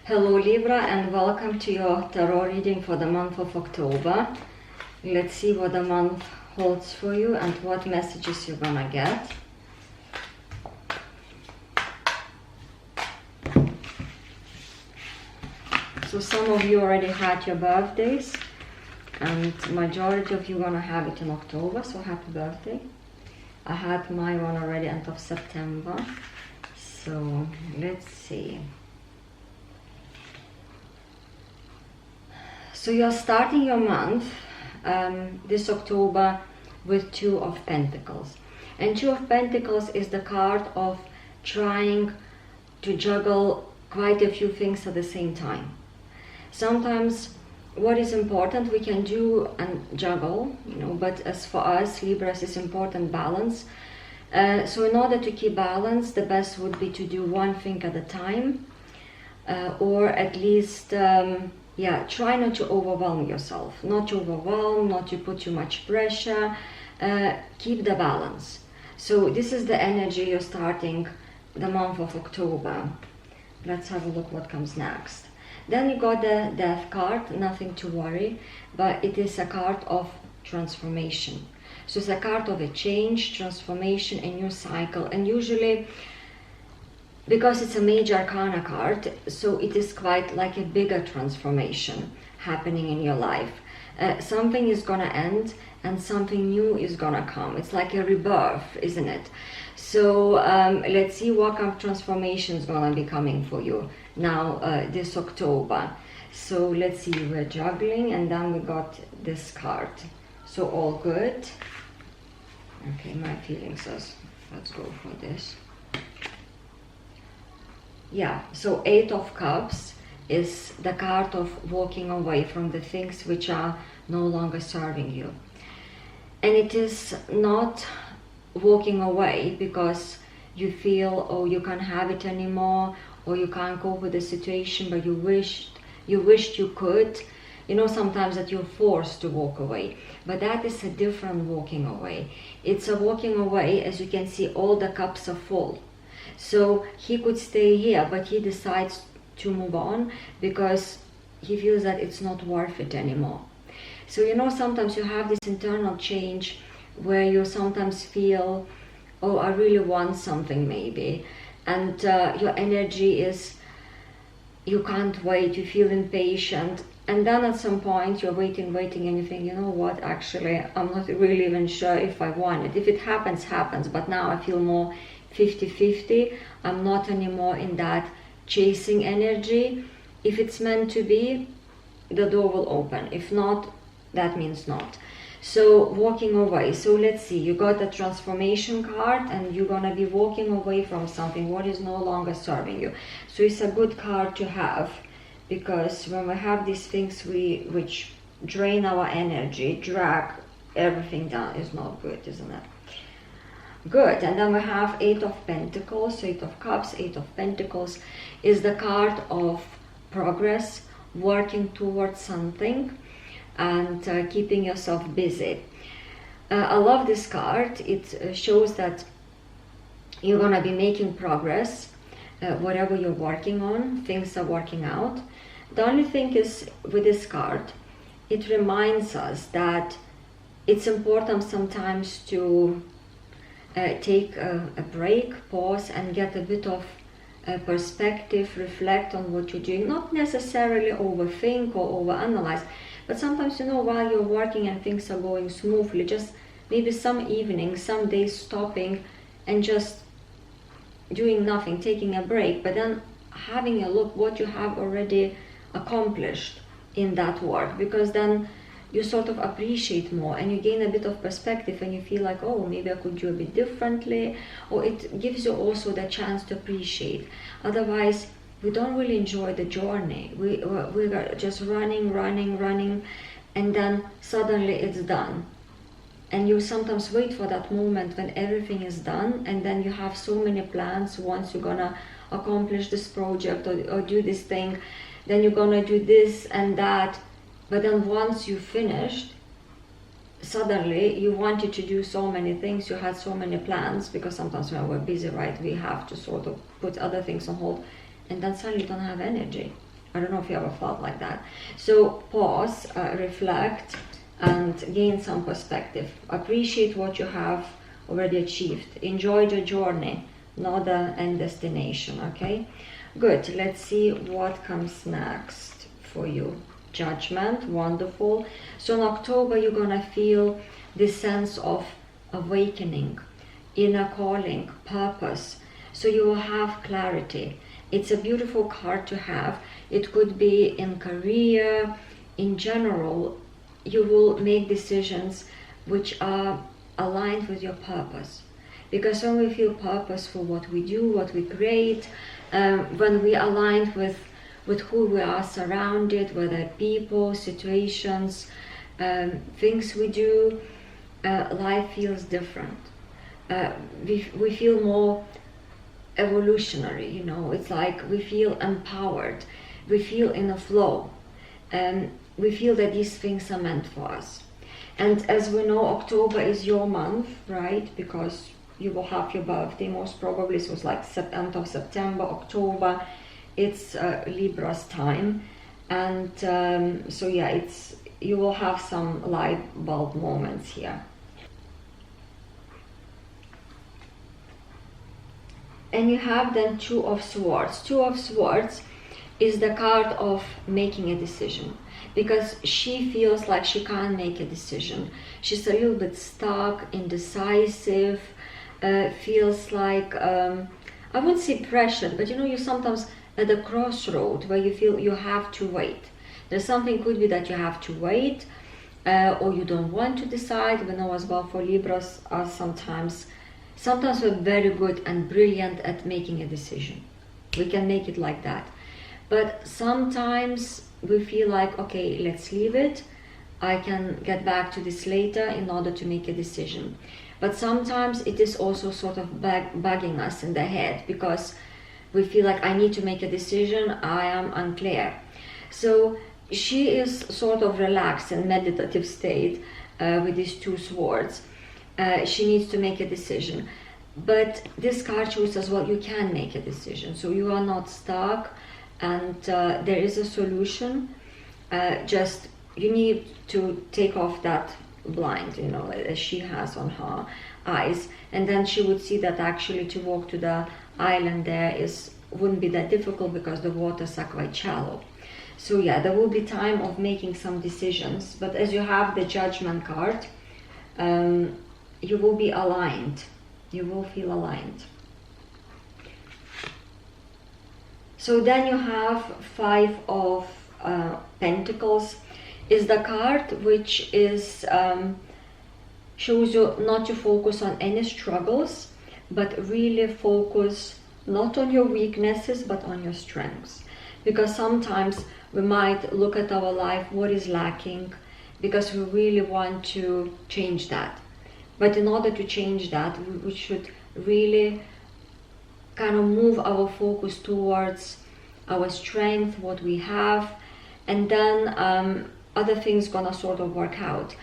Hello Libra, and welcome to your tarot reading for the month of October. Let's see what the month holds for you and what messages you're gonna get. So some of you already had your birthdays, and majority of you gonna have it in October, so happy birthday. I had my one already end of September, so let's see. So you're starting your month this October with Two of Pentacles. And Two of Pentacles is the card of trying to juggle quite a few things at the same time. Sometimes what is important we can do and juggle, but as for us, Libras, is important balance. So in order to keep balance, the best would be to do one thing at a time, or at least try not to overwhelm yourself, not to overwhelm, not to put too much pressure, keep the balance. So this is the energy you're starting the month of October. Let's have a look what comes next. Then you got the Death card, nothing to worry, but it is a card of transformation. So it's a card of a change, transformation, a new cycle, and usually, because it's a major arcana card, so it is quite like a bigger transformation happening in your life. Something is gonna end and something new is gonna come. It's like a rebirth, isn't it? So let's see what kind of transformation is gonna be coming for you now this October. So let's see, we're juggling, and then we got this card. So all good. Okay, my feeling says let's go for this. Yeah, so Eight of Cups is the card of walking away from the things which are no longer serving you. And it is not walking away because you feel, oh, you can't have it anymore, or you can't cope with the situation, but you wished you could. Sometimes that you're forced to walk away, but that is a different walking away. It's a walking away, as you can see, all the cups are full. So he could stay here, but he decides to move on because he feels that it's not worth it anymore. So sometimes you have this internal change where you sometimes feel, oh, I really want something maybe, and your energy is, you can't wait, you feel impatient, and then at some point you're waiting, and you think, you know what, actually I'm not really even sure if I want it. If it happens, happens, but now I feel more 50-50. I'm not anymore in that chasing energy. If it's meant to be, the door will open. If not, that means not. So walking away. So let's see, you got a transformation card, and you're gonna be walking away from something what is no longer serving you. So it's a good card to have, because when we have these things which drain our energy, drag everything down, is not good, isn't it? Good. And then we have Eight of Pentacles, Eight of Cups. Eight of Pentacles is the card of progress, working towards something, and keeping yourself busy. I love this card. It shows that you're gonna be making progress. Whatever you're working on, things are working out. The only thing is, with this card, it reminds us that it's important sometimes to take a break, pause, and get a bit of perspective, reflect on what you're doing. Not necessarily overthink or overanalyze, but sometimes, while you're working and things are going smoothly, just maybe some evenings, some days stopping and just doing nothing, taking a break, but then having a look what you have already accomplished in that work, because then you sort of appreciate more and you gain a bit of perspective, and you feel like, oh, maybe I could do a bit differently, or it gives you also the chance to appreciate. Otherwise, we don't really enjoy the journey. We're just running, and then suddenly it's done. And you sometimes wait for that moment when everything is done, and then you have so many plans. Once you're gonna accomplish this project or do this thing, then you're gonna do this and that. But then once you finished, suddenly you wanted to do so many things, you had so many plans, because sometimes when we're busy, right, we have to sort of put other things on hold, and then suddenly you don't have energy. I don't know if you ever felt like that. So pause, reflect, and gain some perspective. Appreciate what you have already achieved. Enjoy the journey, not the end destination, okay? Good, let's see what comes next for you. Judgment, wonderful. So in October, you're gonna feel this sense of awakening, inner calling, purpose. So you will have clarity. It's a beautiful card to have. It could be in career, in general. You will make decisions which are aligned with your purpose. Because when we feel purposeful, what we do, what we create, when we align with who we are surrounded, whether people, situations, things we do, life feels different. We feel more evolutionary, you know. It's like we feel empowered, we feel in a flow, and we feel that these things are meant for us. And as we know, October is your month, right? Because you will have your birthday most probably. So it's like end of September, October. It's Libra's time, and so yeah, you will have some light bulb moments here. And you have then Two of Swords. Two of Swords is the card of making a decision, because she feels like she can't make a decision. She's a little bit stuck, indecisive, feels like, I wouldn't say pressured, but you know, you sometimes at a crossroad where you feel you have to wait. There's something, could be that you have to wait, or you don't want to decide. We know as well for Libras are sometimes we're very good and brilliant at making a decision. We can make it like that. But sometimes we feel like, okay, let's leave it. I can get back to this later in order to make a decision. But sometimes it is also sort of bugging us in the head, because we feel like I need to make a decision, I am unclear. So she is sort of relaxed in meditative state with these Two Swords. She needs to make a decision. But this card shows as well, you can make a decision. So you are not stuck, and there is a solution. Just you need to take off that blind, you know, as she has on her eyes, and then she would see that actually to walk to the island there wouldn't be that difficult, because the waters are quite shallow. So yeah, there will be time of making some decisions, but as you have the Judgment card, you will be aligned. You will feel aligned. So then you have Five of Pentacles. Is the card which is shows you not to focus on any struggles, but really focus not on your weaknesses but on your strengths. Because sometimes we might look at our life, what is lacking, because we really want to change that. But in order to change that, we should really kind of move our focus towards our strength, what we have, and then other things gonna sort of work out.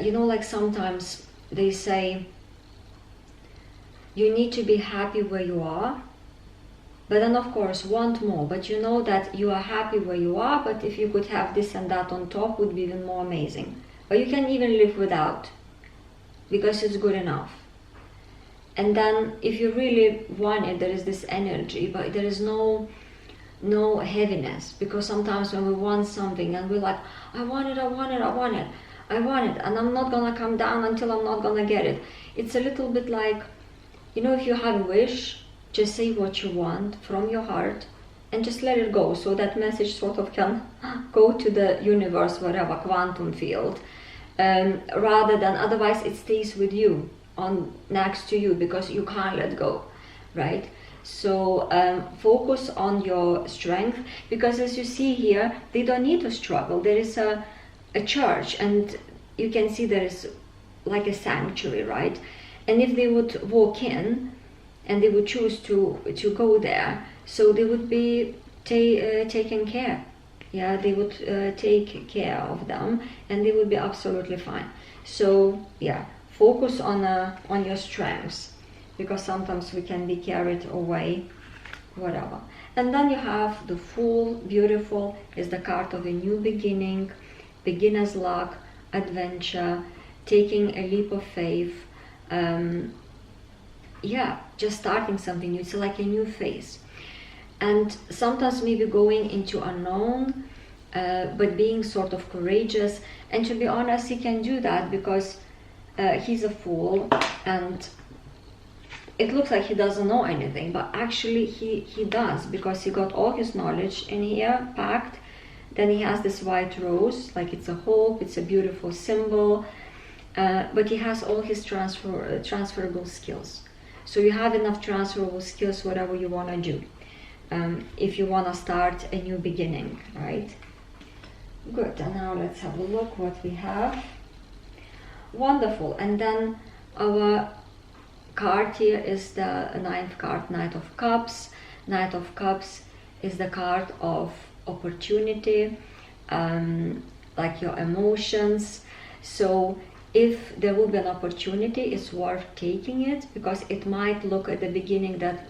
You know, like sometimes they say you need to be happy where you are, but then of course want more, but you know that you are happy where you are, but if you could have this and that on top, would be even more amazing. But you can even live without, because it's good enough. And then if you really want it, there is this energy, but there is no heaviness, because sometimes when we want something and we're like, I want it, I want it, I want it, I want it, and I'm not gonna come down until I'm not gonna get it. It's a little bit like, you know, if you have a wish, just say what you want from your heart and just let it go, so that message sort of can go to the universe, whatever, quantum field, rather than otherwise it stays with you, next to you, because you can't let go, right? So focus on your strength, because as you see here, they don't need to struggle. There is a church, and you can see there is like a sanctuary, right? And if they would walk in and they would choose to go there, so they would be taken care. Yeah, they would take care of them, and they would be absolutely fine. So yeah, focus on your strengths, because sometimes we can be carried away whatever. And then you have the Fool, beautiful, is the card of a new beginning, beginner's luck, adventure, taking a leap of faith, yeah, just starting something new. It's like a new phase. And sometimes maybe going into unknown, but being sort of courageous. And to be honest, he can do that because he's a Fool, and it looks like he doesn't know anything, but actually he does, because he got all his knowledge in here packed. Then he has this white rose, like it's a hope, it's a beautiful symbol, but he has all his transferable skills. So you have enough transferable skills, whatever you want to do, if you want to start a new beginning, right? Good. And now let's have a look what we have. Wonderful. And then our card here is the 9th card, Knight of Cups. Knight of Cups is the card of opportunity, like your emotions. So if there will be an opportunity, it's worth taking it, because it might look at the beginning that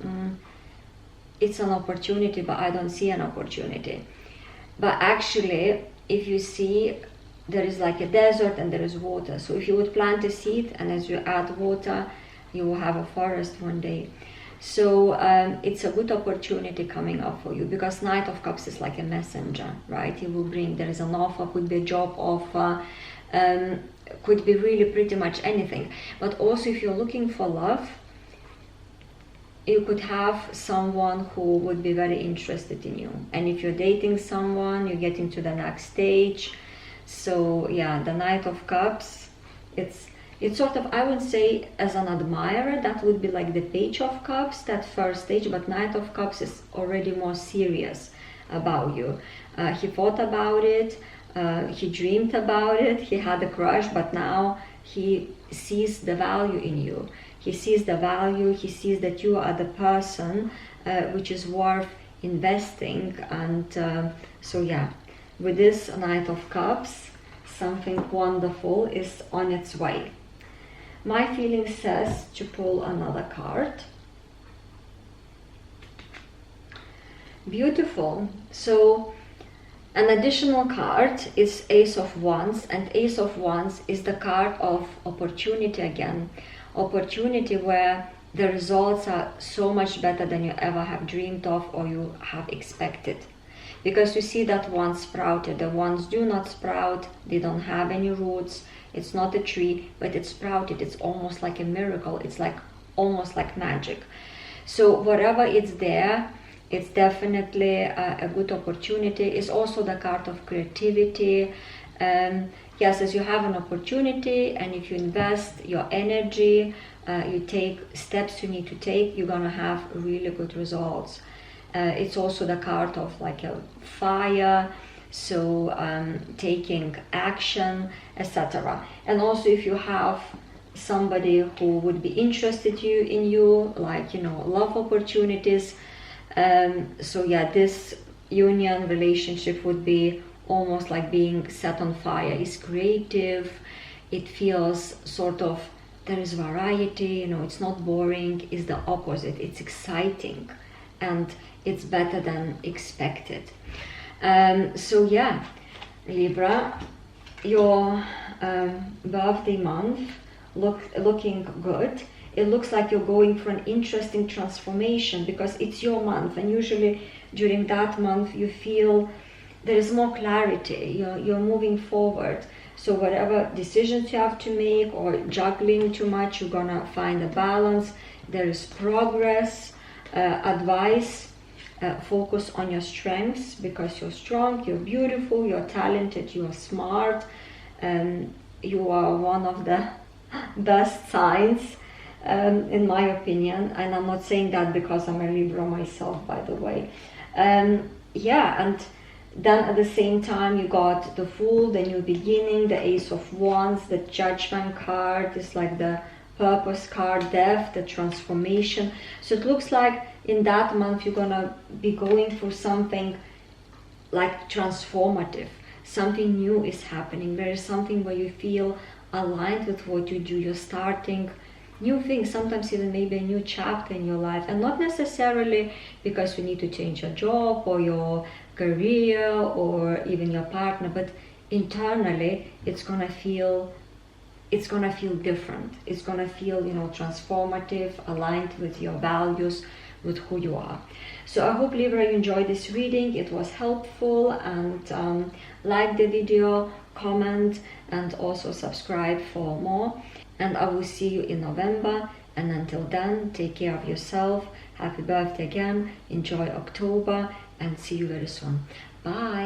it's an opportunity, but I don't see an opportunity. But actually, if you see, there is like a desert and there is water. So if you would plant a seed, and as you add water, you will have a forest one day. So it's a good opportunity coming up for you, because Knight of Cups is like a messenger, right? He will bring, there is an offer, could be a job offer, could be really pretty much anything. But also if you're looking for love, you could have someone who would be very interested in you. And if you're dating someone, you get into the next stage. So yeah, the Knight of Cups, it's sort of, I would say, as an admirer, that would be like the Page of Cups, that first stage, but Knight of Cups is already more serious about you. He thought about it, he dreamed about it, he had a crush, but now he sees the value in you. He sees the value, he sees that you are the person which is worth investing. And so yeah, with this Knight of Cups, something wonderful is on its way. My feeling says to pull another card. Beautiful. So an additional card is Ace of Wands, and Ace of Wands is the card of opportunity again. Opportunity where the results are so much better than you ever have dreamed of or you have expected. Because you see that one sprouted. The ones do not sprout, they don't have any roots, it's not a tree, but it sprouted. It's almost like a miracle, it's like almost like magic. So whatever is there, it's definitely a good opportunity. It's also the card of creativity. Yes, as you have an opportunity, and if you invest your energy, you take steps you need to take, you're gonna have really good results. It's also the card of like a fire, so taking action, etc. And also if you have somebody who would be interested in you, like, you know, love opportunities. So yeah, this union relationship would be almost like being set on fire. It's creative, it feels sort of, there is variety, you know, it's not boring, it's the opposite, it's exciting and it's better than expected. So yeah, Libra, your birthday month looking good. It looks like you're going for an interesting transformation because it's your month, and usually during that month you feel there is more clarity, you're moving forward. So whatever decisions you have to make or juggling too much, you're gonna find a balance. There is progress. Advice, focus on your strengths, because you're strong, you're beautiful, you're talented, you're smart, and you are one of the best signs, in my opinion. And I'm not saying that because I'm a Libra myself, by the way. Yeah, and then at the same time you got the Fool, the new beginning, the Ace of Wands, the Judgment card is like the Purpose card, death, the transformation. So it looks like in that month you're gonna be going through something like transformative. Something new is happening. There is something where you feel aligned with what you do. You're starting new things, sometimes even maybe a new chapter in your life, and not necessarily because you need to change your job or your career or even your partner, but internally it's gonna feel different. It's gonna feel, you know, transformative, aligned with your values, with who you are. So I hope, Libra, you enjoyed this reading. It was helpful, and like the video, comment, and also subscribe for more. And I will see you in November, and until then, take care of yourself. Happy birthday again, enjoy October, and see you very soon. Bye.